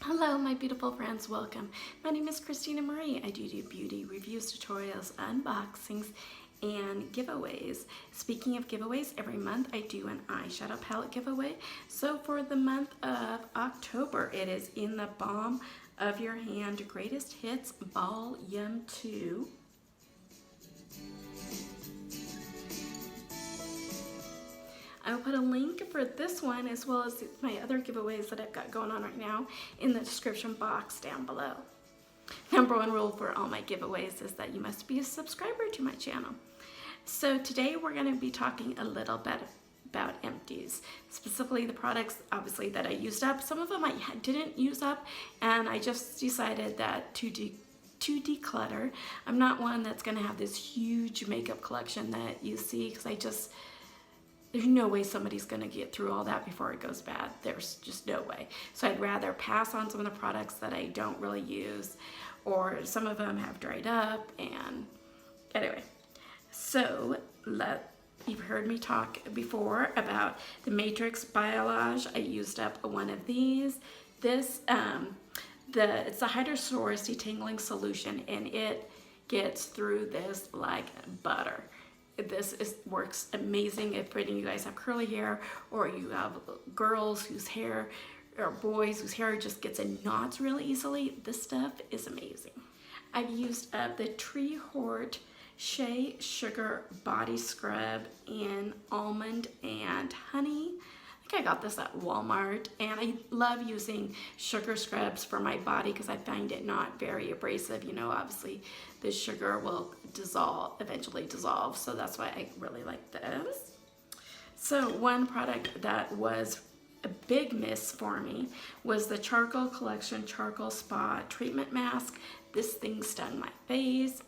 Hello my beautiful friends, welcome. My name is Christina Marie. I do beauty reviews, tutorials, unboxings, and giveaways. Speaking of giveaways, every month I do an eyeshadow palette giveaway. So for the month of October, it is In the Palm of Your Hand Greatest Hits Volume 2. I will put a link for this one as well as my other giveaways that I've got going on right now in the description box down below. Number one rule for all my giveaways is that you must be a subscriber to my channel. So today we're going to be talking a little bit about Empties, specifically the products obviously that I used up. Some of them I didn't use up, and I just decided that to declutter. I'm not one that's going to have this huge makeup collection that you see, because there's no way somebody's gonna get through all that before it goes bad. There's just no way. So I'd rather pass on some of the products that I don't really use, or some of them have dried up. And anyway, so you've heard me talk before about the Matrix Biolage. I used up one of these. This, it's a Hydrosaurus detangling solution, and it gets through this like butter. This works amazing if any of you guys have curly hair, or you have girls whose hair, or boys whose hair just gets in knots really easily. This stuff is amazing. I've used up the Tree Hort Shea Sugar Body Scrub in Almond and Honey. I think I got this at Walmart, and I love using sugar scrubs for my body because I find it not very abrasive. You know, obviously the sugar will eventually dissolve, so that's why I really like this. So one product that was a big miss for me was the Charcoal Collection Charcoal Spa Treatment Mask. This thing stung my face.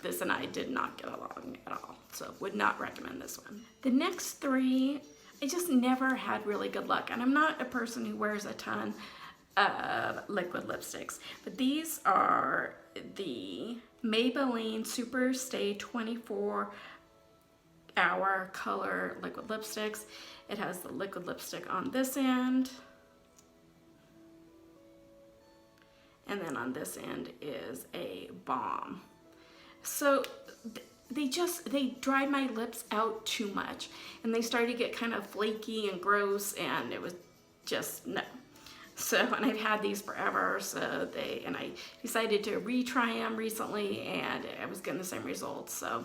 This and I did not get along at all, so would not recommend this one. The next three, I just never had really good luck, and I'm not a person who wears a ton of liquid lipsticks, but these are the Maybelline Super Stay 24 Hour Color Liquid Lipsticks. It has the liquid lipstick on this end, and then on this end is a balm. So they dried my lips out too much, and they started to get kind of flaky and gross, and it was just no. So, and I've had these forever, and I decided to retry them recently, and I was getting the same results. So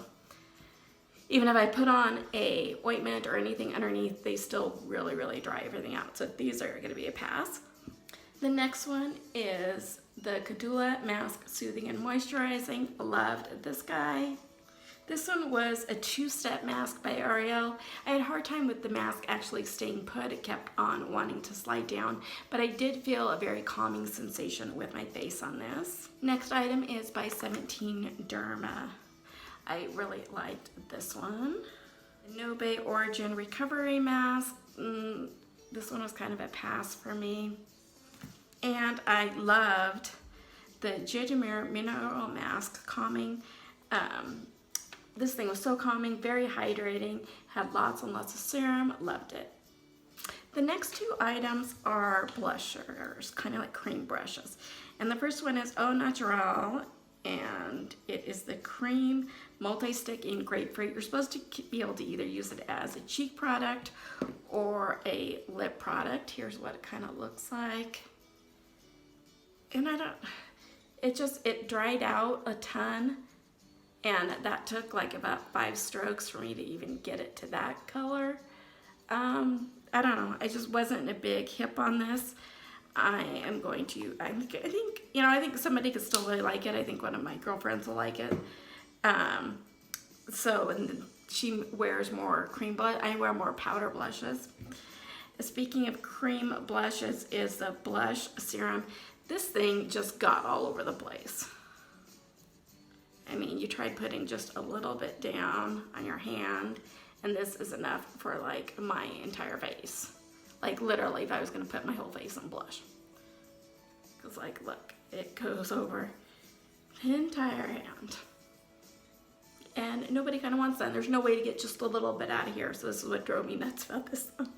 even if I put on a ointment or anything underneath, they still really dry everything out. So these are going to be a pass. The next one is the Candula Mask Soothing and Moisturizing. Loved this guy. This one was a two-step mask by Ariel. I had a hard time with the mask actually staying put. It kept on wanting to slide down, but I did feel a very calming sensation with my face on this. Next item is by 17 Derma. I really liked this one. The Nobe Origin Recovery Mask. This one was kind of a pass for me. And I loved the Jejemir Mineral Mask Calming. This thing was so calming, very hydrating, had lots and lots of serum, loved it. The next two items are blushers, kind of like cream brushes. And the first one is Au Naturel, and it is the Cream Multi-Stick in Grapefruit. You're supposed to be able to either use it as a cheek product or a lip product. Here's what it kind of looks like. And it dried out a ton, and that took like about 5 strokes for me to even get it to that color. I don't know, I just wasn't a big hip on this. I think somebody could still really like it. I think one of my girlfriends will like it. And she wears more cream blush. I wear more powder blushes. Speaking of cream blushes is the Blush Serum. This thing just got all over the place. I mean, you tried putting just a little bit down on your hand, and this is enough for like my entire face. Like literally, if I was gonna put my whole face in blush. Cause like, look, it goes over the entire hand. And nobody kind of wants that. There's no way to get just a little bit out of here, so this is what drove me nuts about this one.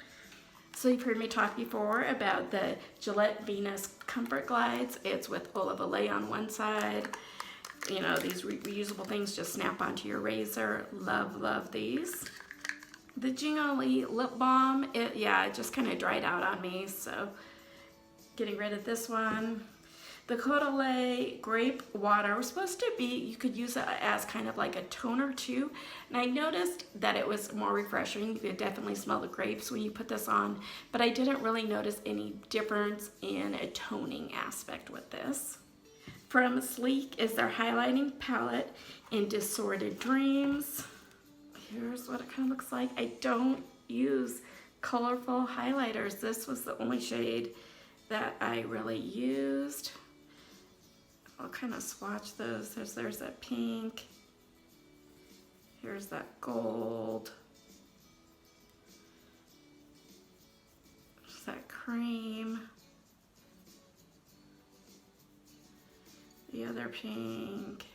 So you've heard me talk before about the Gillette Venus Comfort Glides. It's with olive oil on one side. You know, these reusable things just snap onto your razor. Love, love these. The Jingoli Lip Balm, it just kind of dried out on me, so getting rid of this one. The Caudalie Grape Water was supposed to be, you could use it as kind of like a toner too. And I noticed that it was more refreshing. You could definitely smell the grapes when you put this on, but I didn't really notice any difference in a toning aspect with this. From Sleek is their highlighting palette in Disordered Dreams. Here's what it kind of looks like. I don't use colorful highlighters. This was the only shade that I really used. I'll kind of swatch those. There's that pink. Here's that gold. There's that cream. The other pink.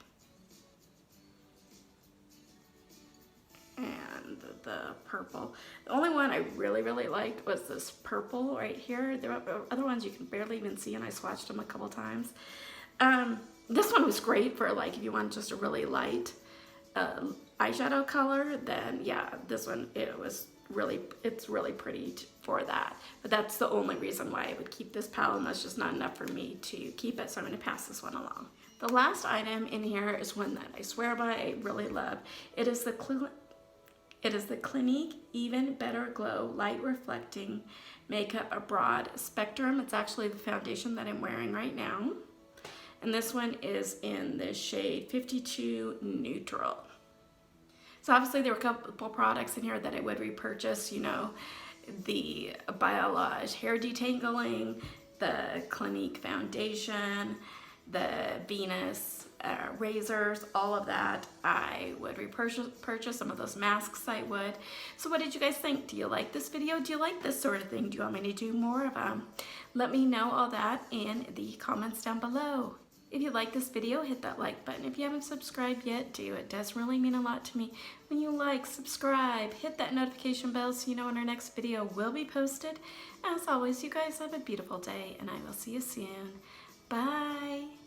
And the purple. The only one I really liked was this purple right here. There are other ones you can barely even see, and I swatched them a couple times. This one was great for like if you want just a really light eyeshadow color, then yeah, this one, it's really pretty for that. But that's the only reason why I would keep this palette, and that's just not enough for me to keep it, so I'm going to pass this one along. The last item in here is one that I swear by, I really love. It is the Clinique Even Better Glow Light Reflecting Makeup Broad Spectrum. It's actually the foundation that I'm wearing right now. And this one is in the shade 52 Neutral. So obviously there were a couple products in here that I would repurchase, you know, the Biolage hair detangling, the Clinique foundation, the Venus razors, all of that I would repurchase. Some of those masks I would. So what did you guys think? Do you like this video? Do you like this sort of thing? Do you want me to do more of them? Let me know all that in the comments down below. If you like this video, hit that like button. If you haven't subscribed yet, do. It does really mean a lot to me when you like, subscribe, hit that notification bell so you know when our next video will be posted. As always, you guys have a beautiful day, and I will see you soon. Bye.